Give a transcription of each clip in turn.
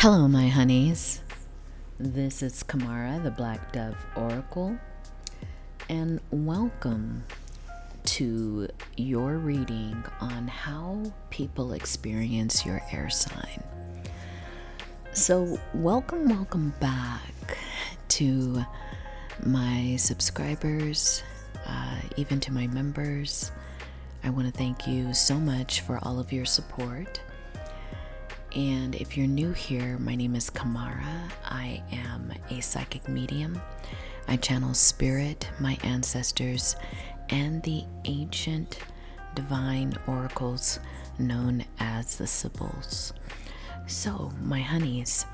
Hello, my honeys. This is Kamara, the Black Dove Oracle, and welcome to your reading on how people experience your air sign. So, welcome back to my subscribers, even to my members. I want to thank you so much for all of your support. And if you're new here, my name is Kamara. I am a psychic medium. I channel spirit, my ancestors, and the ancient divine oracles known as the Sibyls. So, my honeys,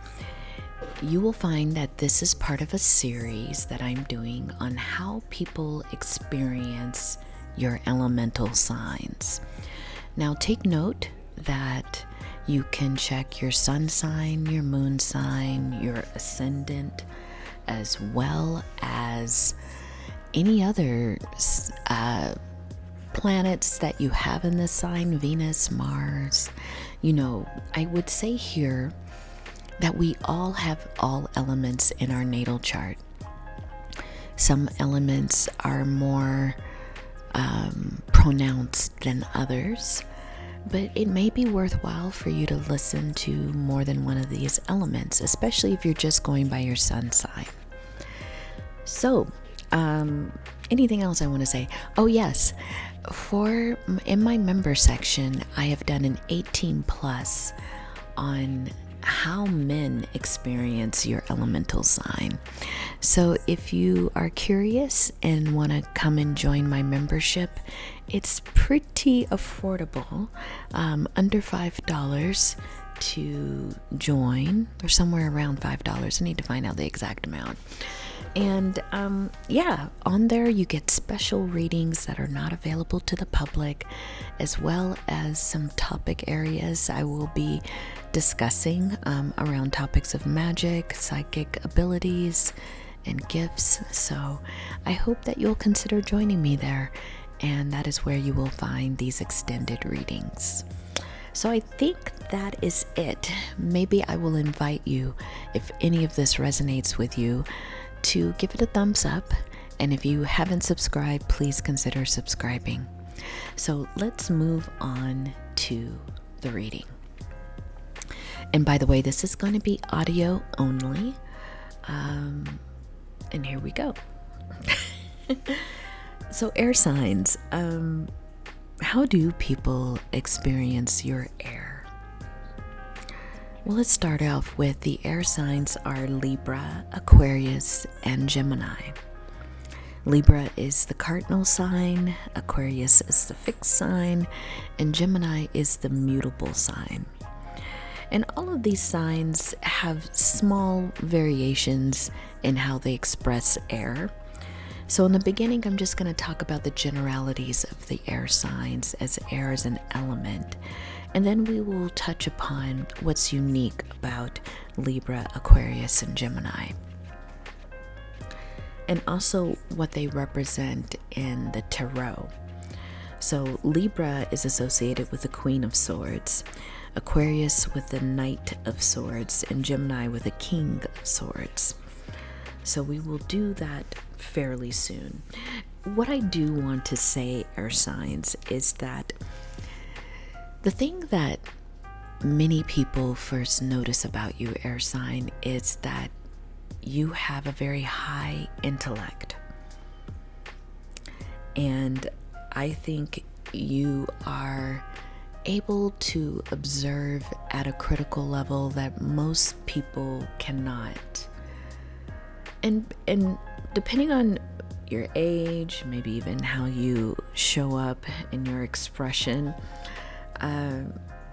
you will find that this is part of a series that I'm doing on how people experience your elemental signs. Now, take note that you can check your sun sign, your moon sign, your ascendant, as well as any other planets that you have in this sign, Venus, Mars. I would say here that we all have all elements in our natal chart. Some elements are more pronounced than others. But it may be worthwhile for you to listen to more than one of these elements, especially if you're just going by your sun sign. So, anything else I want to say? Oh yes, in my member section, I have done an 18 plus on how men experience your elemental sign. So if you are curious and want to come and join my membership, it's pretty affordable, under $5 to join, or somewhere around $5. I need to find out the exact amount. And on there you get special readings that are not available to the public, as well as some topic areas I will be discussing around topics of magic, psychic abilities, and gifts. So I hope that you'll consider joining me there, and that is where you will find these extended readings. So I think that is it. Maybe I will invite you, if any of this resonates with you, to give it a thumbs up, and if you haven't subscribed, please consider subscribing. So let's move on to the reading. And by the way, this is going to be audio only, and here we go. So air signs, how do people experience your air? Well, let's start off with the air signs are Libra, Aquarius, and Gemini. Libra is the cardinal sign, Aquarius is the fixed sign, and Gemini is the mutable sign. And all of these signs have small variations in how they express air. So in the beginning, I'm just going to talk about the generalities of the air signs, as air is an element. And then we will touch upon what's unique about Libra, Aquarius, and Gemini. And also what they represent in the tarot. So Libra is associated with the Queen of Swords, Aquarius with the Knight of Swords, and Gemini with the King of Swords. So we will do that fairly soon. What I do want to say, air signs, is that the thing that many people first notice about you, air sign, is that you have a very high intellect. And I think you are able to observe at a critical level that most people cannot. And depending on your age, maybe even how you show up in your expression,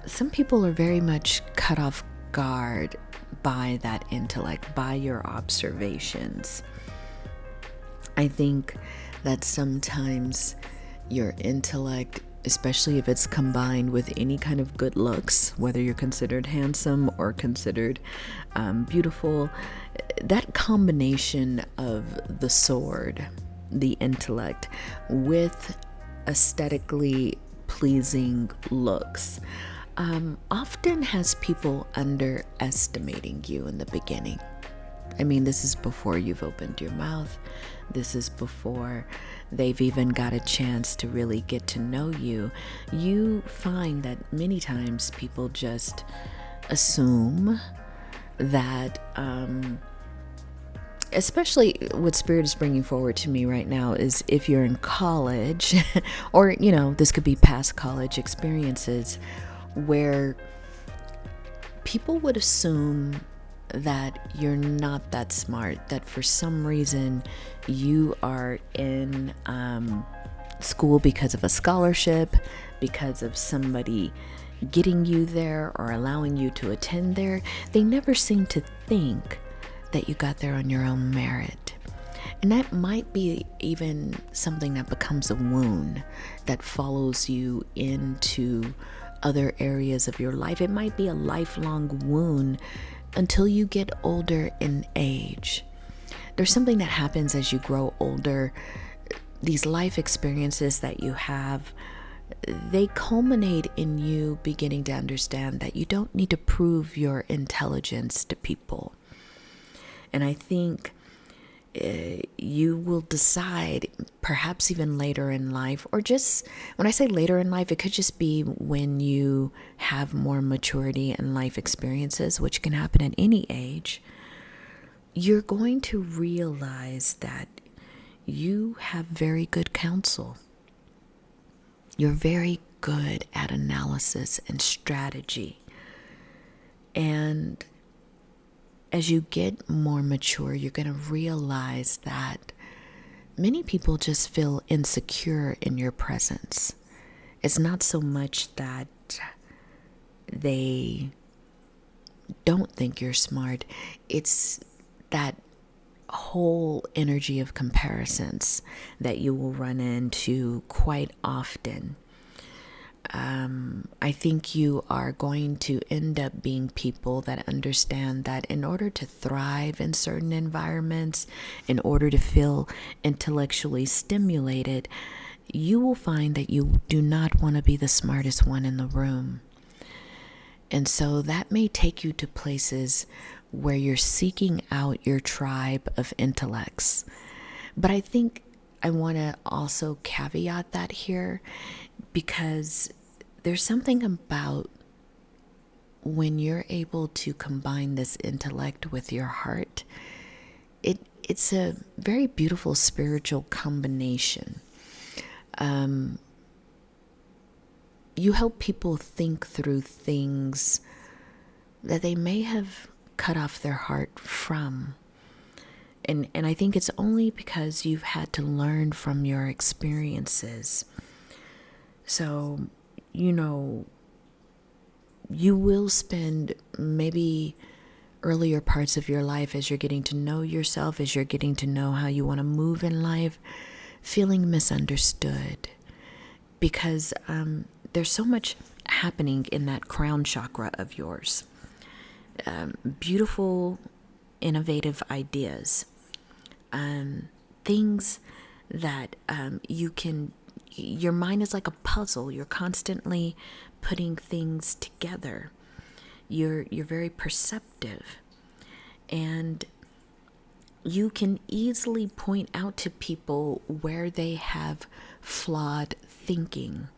some people are very much cut off guard by that intellect, by your observations. I think that sometimes your intellect, especially if it's combined with any kind of good looks, whether you're considered handsome or considered beautiful, that combination of the sword, the intellect, with aesthetically pleasing looks, often has people underestimating you in the beginning. I mean, this is before you've opened your mouth. This is before they've even got a chance to really get to know you. You find that many times people just assume that, especially what Spirit is bringing forward to me right now, is if you're in college, or, this could be past college experiences where people would assume that you're not that smart, that for some reason you are in school because of a scholarship, because of somebody getting you there or allowing you to attend there. They never seem to think that you got there on your own merit. And that might be even something that becomes a wound that follows you into other areas of your life. It might be a lifelong wound until you get older in age. There's something that happens as you grow older. These life experiences that you have, they culminate in you beginning to understand that you don't need to prove your intelligence to people. And I think you will decide, perhaps even later in life, or just when I say later in life, it could just be when you have more maturity and life experiences, which can happen at any age. You're going to realize that you have very good counsel. You're very good at analysis and strategy. And as you get more mature, you're going to realize that many people just feel insecure in your presence. It's not so much that they don't think you're smart. It's that whole energy of comparisons that you will run into quite often. I think you are going to end up being people that understand that in order to thrive in certain environments, in order to feel intellectually stimulated, you will find that you do not want to be the smartest one in the room. And so that may take you to places where you're seeking out your tribe of intellects. But I think I want to also caveat that here, because there's something about when you're able to combine this intellect with your heart, it's a very beautiful spiritual combination. You help people think through things that they may have cut off their heart from. And I think it's only because you've had to learn from your experiences. So, you will spend maybe earlier parts of your life as you're getting to know yourself, as you're getting to know how you want to move in life, feeling misunderstood. Because there's so much happening in that crown chakra of yours. Beautiful, innovative ideas. Things that your mind is like a puzzle. You're constantly putting things together. You're very perceptive. And you can easily point out to people where they have flawed thinking,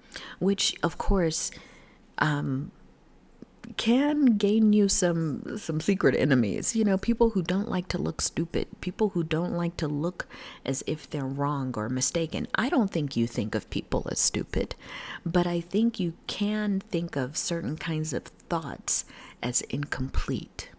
which of course can gain you some secret enemies. People who don't like to look stupid, people who don't like to look as if they're wrong or mistaken. I don't think you think of people as stupid, but I think you can think of certain kinds of thoughts as incomplete.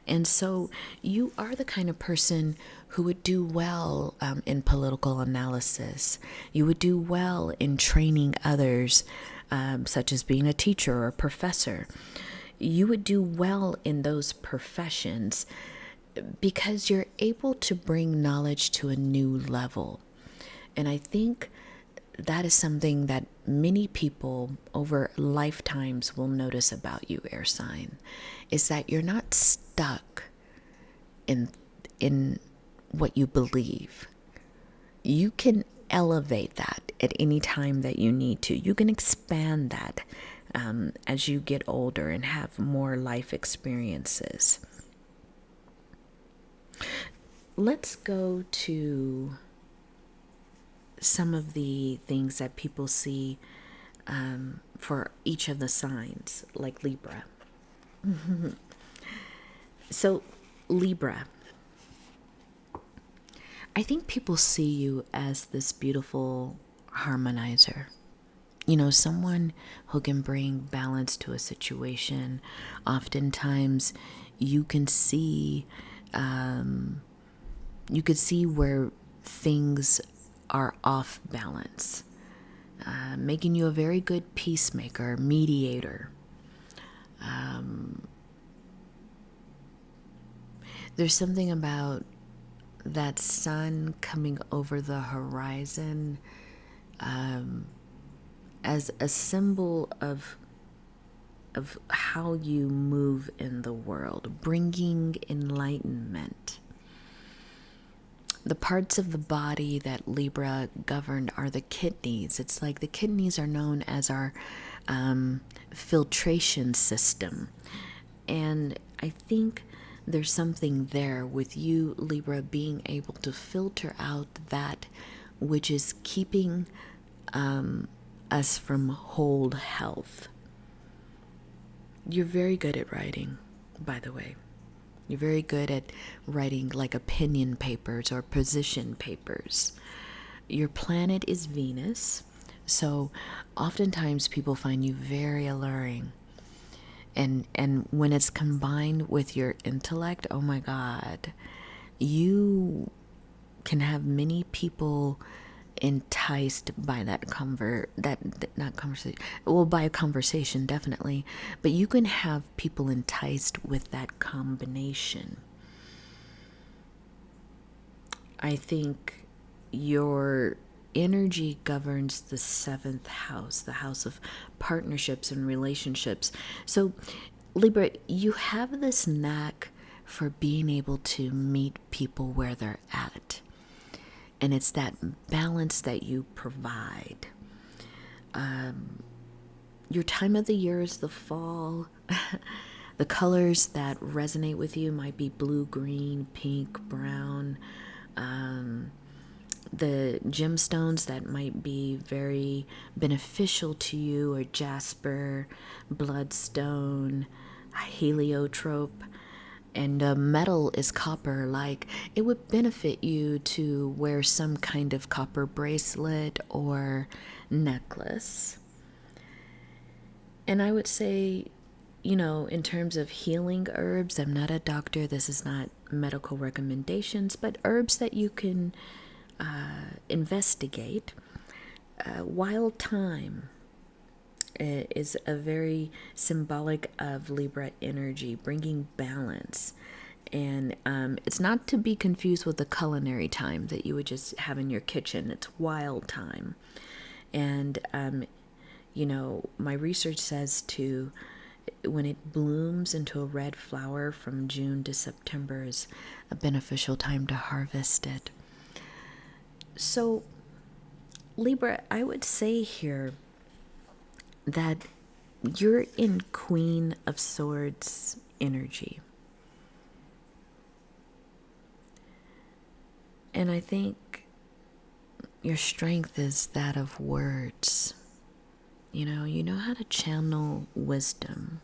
And so you are the kind of person who would do well in political analysis. You would do well in training others, such as being a teacher or a professor. You would do well in those professions because you're able to bring knowledge to a new level. And I think that is something that many people over lifetimes will notice about you, air sign, is that you're not stuck in what you believe. You can elevate that at any time that you need to. You can expand that as you get older and have more life experiences. Let's go to some of the things that people see for each of the signs, like Libra. So, Libra, I think people see you as this beautiful harmonizer. Someone who can bring balance to a situation. Oftentimes, you can see, where things are off balance, making you a very good peacemaker, mediator. There's something about that sun coming over the horizon as a symbol of how you move in the world, bringing enlightenment. The parts of the body that Libra governed are the kidneys. It's like the kidneys are known as our filtration system. And I think there's something there with you, Libra, being able to filter out that which is keeping us from whole health. You're very good at writing, by the way. You're very good at writing like opinion papers or position papers. Your planet is Venus, so oftentimes people find you very alluring. And when it's combined with your intellect, oh my God, you can have many people enticed by by a conversation, definitely, but you can have people enticed with that combination. I think your energy governs the 7th house, the house of partnerships and relationships. So, Libra, you have this knack for being able to meet people where they're at. And it's that balance that you provide. Your time of the year is the fall. The colors that resonate with you might be blue, green, pink, brown. The gemstones that might be very beneficial to you are jasper, bloodstone, heliotrope. And metal is copper. Like, it would benefit you to wear some kind of copper bracelet or necklace. And I would say, in terms of healing herbs, I'm not a doctor. This is not medical recommendations, but herbs that you can investigate. Wild thyme is a very symbolic of Libra energy, bringing balance. And it's not to be confused with the culinary thyme that you would just have in your kitchen. It's wild thyme. And, my research says when it blooms into a red flower from June to September is a beneficial time to harvest it. So, Libra, I would say here that you're in Queen of Swords energy. And I think your strength is that of words. You know how to channel wisdom.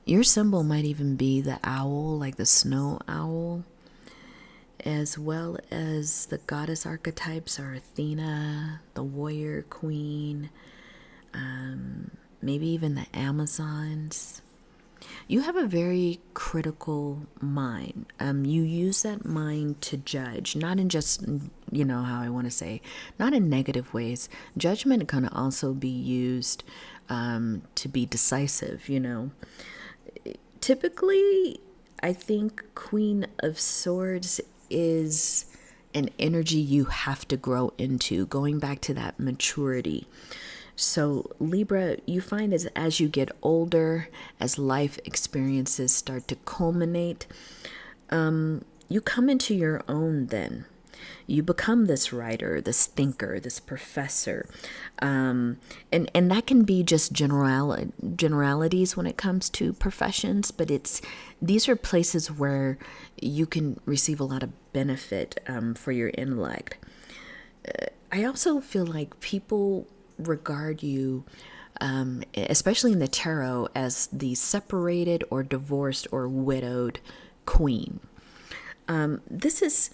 Your symbol might even be the owl, like the snow owl, as well as the goddess archetypes are Athena, the warrior queen, maybe even the Amazons. You have a very critical mind. You use that mind to judge, not in just, how I want to say, not in negative ways. Judgment can also be used to be decisive, Typically, I think Queen of Swords is an energy you have to grow into, going back to that maturity. So Libra, you find as you get older, as life experiences start to culminate, you come into your own then. You become this writer, this thinker, this professor. And that can be just generalities when it comes to professions, but these are places where you can receive a lot of benefit for your intellect. I also feel like people regard you, especially in the tarot, as the separated or divorced or widowed queen. This is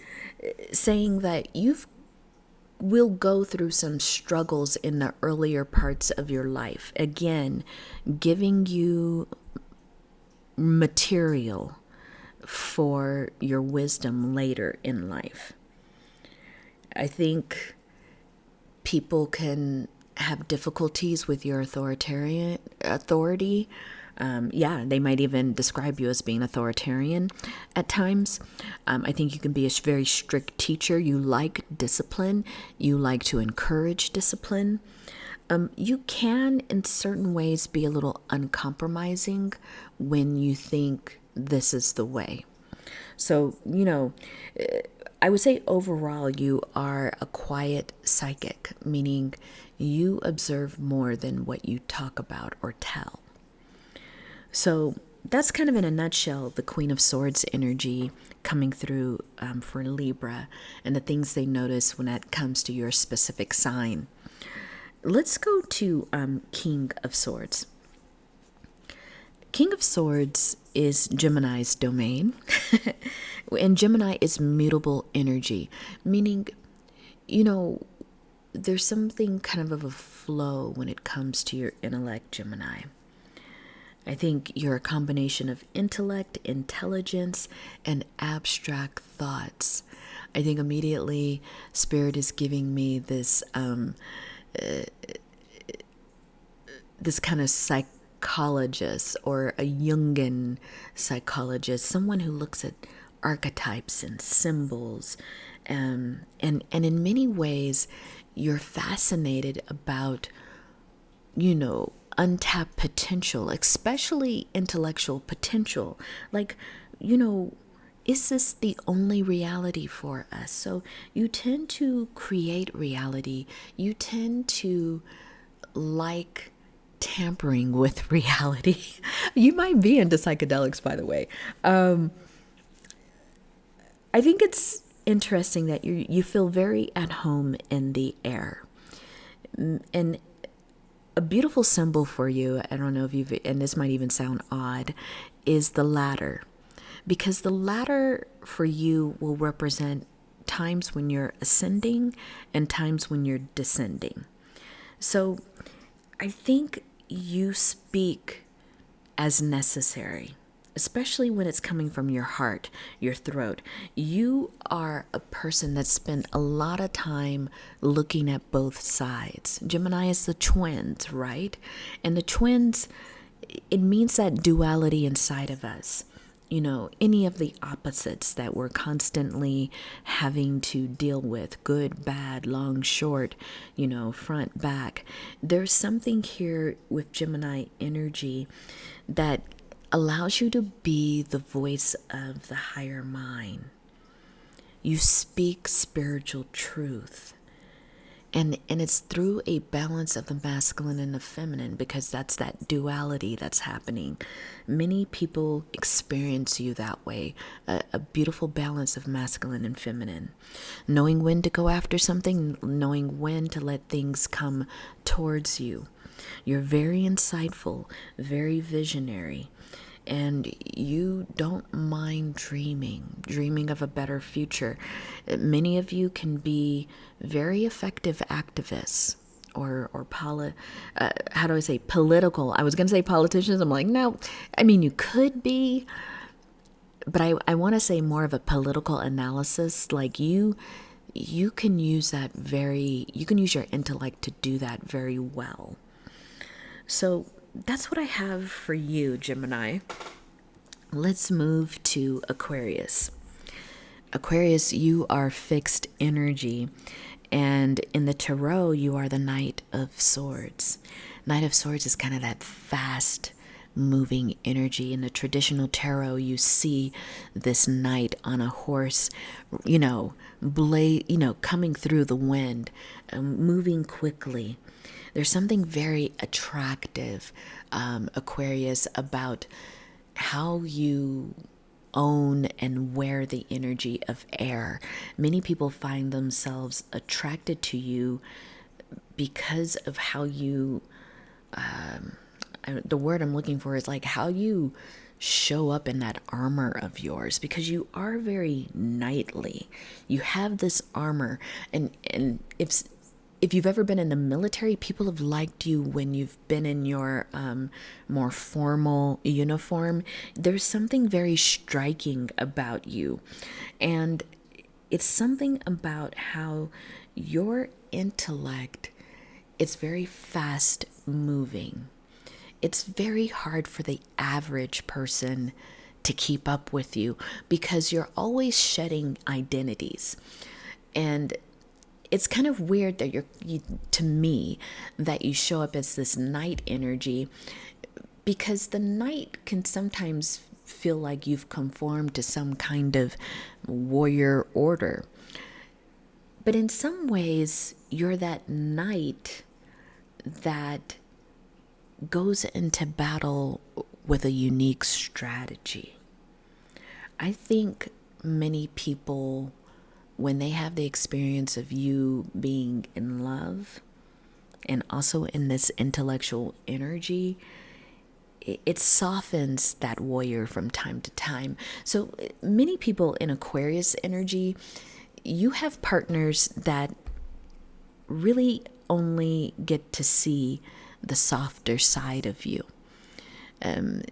saying that will go through some struggles in the earlier parts of your life. Again, giving you material for your wisdom later in life. I think people can have difficulties with your authority. They might even describe you as being authoritarian at times. I think you can be a very strict teacher. You like discipline. You like to encourage discipline. You can, in certain ways, be a little uncompromising when you think this is the way. So, I would say overall you are a quiet psychic, meaning you observe more than what you talk about or tell. So that's kind of in a nutshell the Queen of Swords energy coming through for Libra and the things they notice when it comes to your specific sign. Let's go to King of Swords. King of Swords is Gemini's domain. And Gemini is mutable energy, meaning, there's something kind of a flow when it comes to your intellect, Gemini. I think you're a combination of intellect, intelligence, and abstract thoughts. I think immediately Spirit is giving me this this kind of psychologist or a Jungian psychologist, someone who looks at archetypes and symbols, and in many ways you're fascinated about untapped potential, especially intellectual potential. Like, is this the only reality for us? So you tend to create reality. You tend to like tampering with reality. You might be into psychedelics, by the way. I think it's interesting that you feel very at home in the air. And a beautiful symbol for you, I don't know if and this might even sound odd, is the ladder. Because the ladder for you will represent times when you're ascending and times when you're descending. So I think you speak as necessary, especially when it's coming from your heart, your throat. You are a person that spent a lot of time looking at both sides. Gemini is the twins, right? And the twins, it means that duality inside of us. Any of the opposites that we're constantly having to deal with, good, bad, long, short, front, back. There's something here with Gemini energy that allows you to be the voice of the higher mind. You speak spiritual truth. And it's through a balance of the masculine and the feminine, because that's that duality that's happening. Many people experience you that way, a beautiful balance of masculine and feminine. Knowing when to go after something, knowing when to let things come towards you. You're very insightful, very visionary. And you don't mind dreaming of a better future. Many of you can be very effective activists or political. I was going to say politicians. I'm like, no, I mean, you could be, but I want to say more of a political analysis. Like you can use you can use your intellect to do that very well. So that's what I have for you, Gemini. Let's move to Aquarius. Aquarius, you are fixed energy. And in the tarot, you are the Knight of Swords. Knight of Swords is kind of that fast, moving energy. In the traditional tarot, you see this knight on a horse, coming through the wind, moving quickly. There's something very attractive, Aquarius, about how you own and wear the energy of air. Many people find themselves attracted to you because of how you, the word I'm looking for is like how you show up in that armor of yours, because you are very knightly. You have this armor, and if you've ever been in the military, people have liked you when you've been in your more formal uniform. There's something very striking about you. And it's something about how your intellect, it's very fast moving. It's very hard for the average person to keep up with you because you're always shedding identities. And it's kind of weird that to me, that you show up as this knight energy, because the knight can sometimes feel like you've conformed to some kind of warrior order. But in some ways, you're that knight that goes into battle with a unique strategy. I think many people, when they have the experience of you being in love and also in this intellectual energy, it softens that warrior from time to time. So many people in Aquarius energy, you have partners that really only get to see the softer side of you. And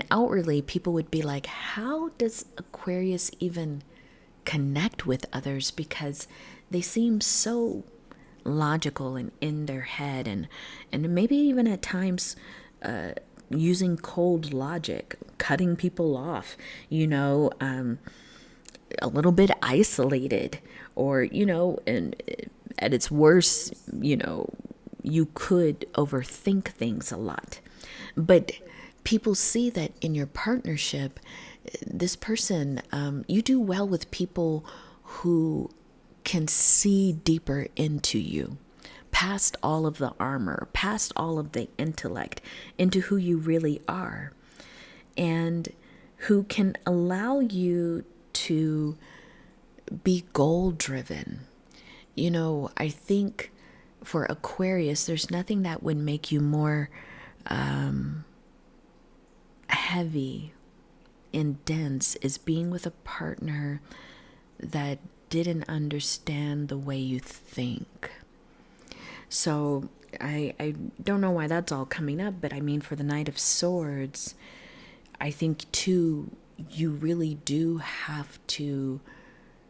outwardly, people would be like, how does Aquarius even connect with others? Because they seem so logical and in their head, and maybe even at times using cold logic, cutting people off, a little bit isolated, or, and at its worst, you could overthink things a lot. But people see that in your partnership, this person, you do well with people who can see deeper into you, past all of the armor, past all of the intellect, into who you really are, and who can allow you to be goal driven. I think for Aquarius, there's nothing that would make you more heavy and dense is being with a partner that didn't understand the way you think. So I don't know why that's all coming up, but I mean, for the Knight of Swords, I think too, you really do have to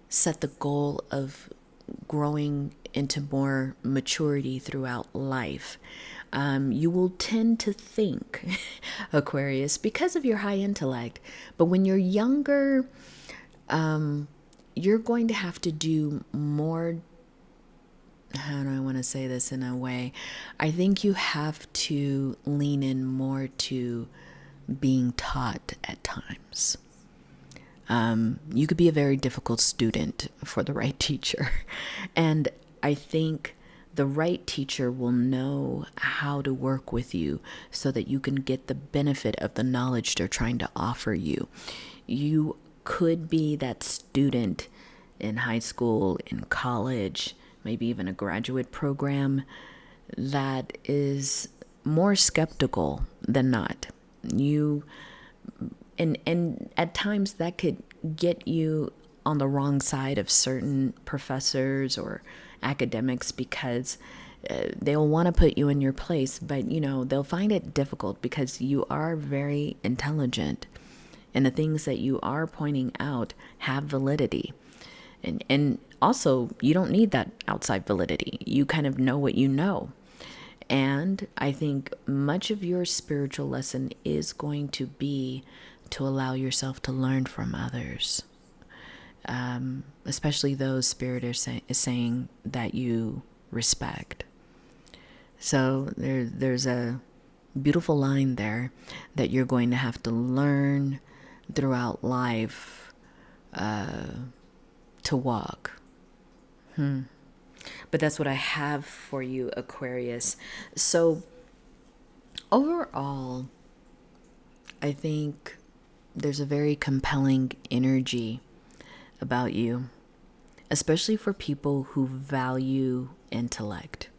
set the goal of growing into more maturity throughout life. You will tend to think, Aquarius, because of your high intellect, but when you're younger, you're going to have to do more. How do I want to say this in a way? I think you have to lean in more to being taught at times. You could be a very difficult student for the right teacher. And I think the right teacher will know how to work with you so that you can get the benefit of the knowledge they're trying to offer you. You could be that student in high school, in college, maybe even a graduate program that is more skeptical than not. And at times that could get you on the wrong side of certain professors or academics, because they'll want to put you in your place, but they'll find it difficult because you are very intelligent and the things that you are pointing out have validity. And also, you don't need that outside validity. You kind of know what you know. And I think much of your spiritual lesson is going to be to allow yourself to learn from others, especially those Spirit is saying that you respect. So there's a beautiful line there that you're going to have to learn throughout life to walk. But that's what I have for you, Aquarius. So overall, I think there's a very compelling energy about you, especially for people who value intellect,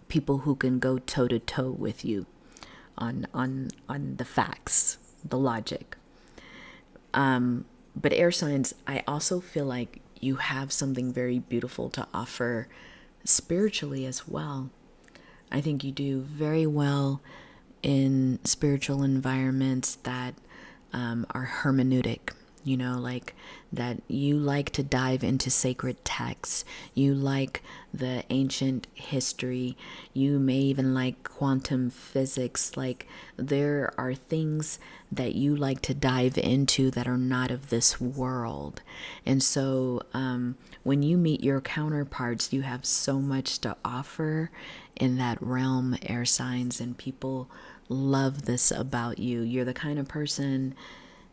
people who can go toe to toe with you on the facts, the logic. But air signs, I also feel like you have something very beautiful to offer spiritually as well. I think you do very well in spiritual environments that are hermeneutic, like that you like to dive into sacred texts. You like the ancient history. You may even like quantum physics. Like there are things that you like to dive into that are not of this world. And so when you meet your counterparts, you have so much to offer in that realm, air signs, and people love this about you. You're the kind of person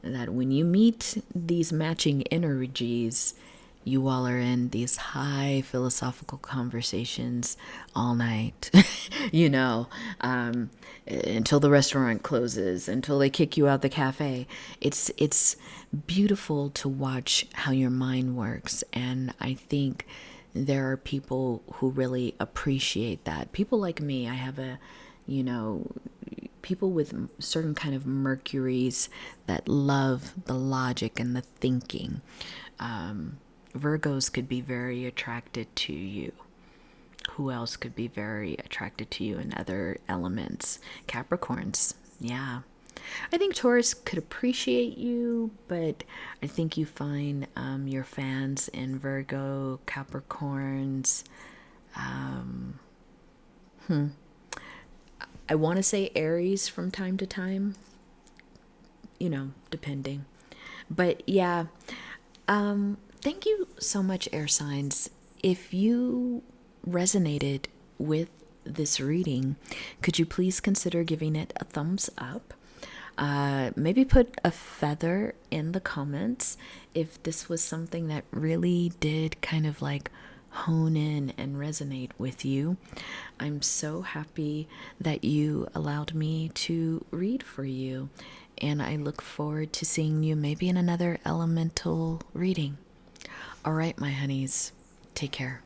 that when you meet these matching energies, you all are in these high philosophical conversations all night, until the restaurant closes, until they kick you out the cafe. It's beautiful to watch how your mind works. And I think there are people who really appreciate that. People like me, I have people with certain kind of Mercuries that love the logic and the thinking. Virgos could be very attracted to you. Who else could be very attracted to you in other elements? Capricorns, yeah. I think Taurus could appreciate you, but I think you find your fans in Virgo, Capricorns. I want to say Aries from time to time, depending. But yeah, thank you so much, air signs. If you resonated with this reading, could you please consider giving it a thumbs up? Maybe put a feather in the comments if this was something that really did kind of like hone in and resonate with you. I'm so happy that you allowed me to read for you, and I look forward to seeing you maybe in another elemental reading. All right, my honeys, take care.